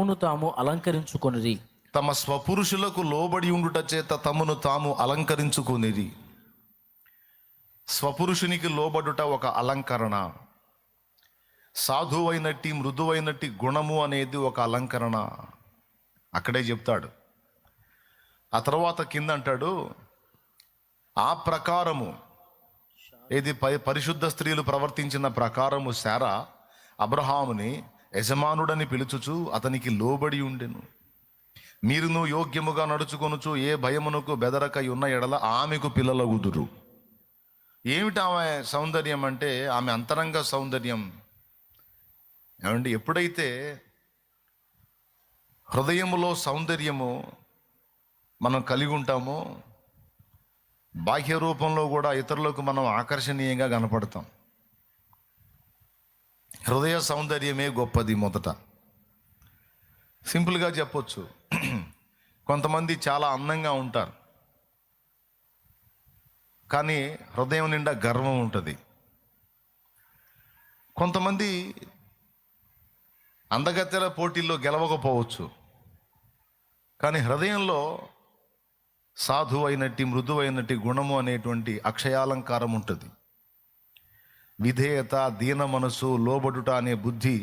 తమను తాము అలంకరించుకొనిరి. తమ స్వపురుషులకు లోబడి ఉండుట చేత తమను తాము అలంకరించుకునిరి. స్వపురుషునికి లోబడుట ఒక అలంకరణ. సాధువైనట్టి మృదువైనట్టి గుణము అనేది ఒక అలంకరణ. అక్కడే చెప్తాడు. ఆ తర్వాత కింద అంటాడు, ఆ ప్రకారము ఏది పరిశుద్ధ స్త్రీలు ప్రవర్తించిన ప్రకారము శారా అబ్రహాముని యజమానుడని పిలుచుచు అతనికి లోబడి ఉండెను. మీరును యోగ్యముగా నడుచుకొనుచు ఏ భయమునకు బెదరక ఉన్న ఎడల ఆమెకు పిల్లలగుదురు. ఏమిటి ఆమె సౌందర్యం అంటే ఆమె అంతరంగ సౌందర్యం. ఏమండి, ఎప్పుడైతే హృదయములో సౌందర్యము మనం కలిగి ఉంటామో బాహ్య రూపంలో కూడా ఇతరులకు మనం ఆకర్షణీయంగా కనపడతాం. హృదయ సౌందర్యమే గొప్పది. మొదట సింపుల్గా చెప్పొచ్చు, కొంతమంది చాలా అందంగా ఉంటారు, కానీ హృదయం నిండా గర్వం ఉంటుంది. కొంతమంది అందగత్తెల పోటీల్లో గెలవకపోవచ్చు, కానీ హృదయంలో సాధువైనట్టి మృదువైనట్టి గుణము అనేటువంటి అక్షయాలంకారం ఉంటుంది. విధేయత, దీన మనసు, లోబడుట అనే బుద్ధి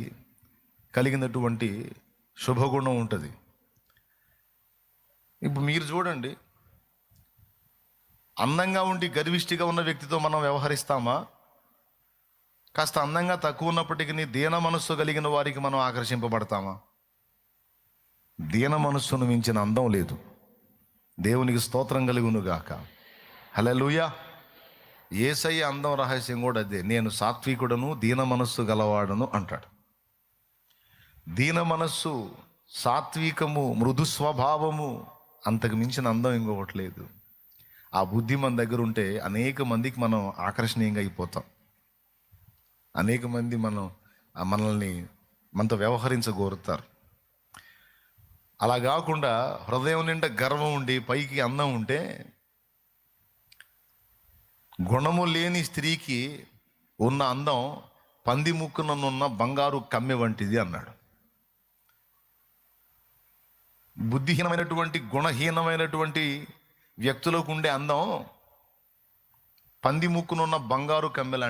కలిగినటువంటి శుభగుణం ఉంటుంది. ఇప్పుడు మీరు చూడండి, అందంగా ఉండి గర్విష్టిగా ఉన్న వ్యక్తితో మనం వ్యవహరిస్తామా? కాస్త అందంగా తక్కువ ఉన్నప్పటికీ దీన మనస్సు కలిగిన వారికి మనం ఆకర్షింపబడతామా? దీన మనస్సును మించిన అందం లేదు. దేవునికి స్తోత్రం కలుగునుగాక. హల్లెలూయా. యేసయ్య అందం రహస్యం కూడా అదే. నేను సాత్వికుడను దీన మనస్సు గలవాడను అంటాడు. దీన మనస్సు, సాత్వికము, మృదు స్వభావము, అంతకు మించిన అందం ఇంకొకటి లేదు. ఆ బుద్ధి మన దగ్గర ఉంటే అనేక మందికి మనం ఆకర్షణీయంగా అయిపోతాం. అనేక మంది మనల్ని మనతో వ్యవహరించగోరుతారు. అలా కాకుండా హృదయం నిండా గర్వం ఉండి పైకి అందం ఉంటే, గుణము లేని స్త్రీకి ఉన్న అందం పంది ముక్కుననున్న బంగారు కమ్మె వంటిది అన్నాడు. బుద్ధిహీనమైనటువంటి గుణహీనమైనటువంటి వ్యక్తులకు ఉండే అందం పంది ముక్కునున్న బంగారు కమ్మె లాంటిది.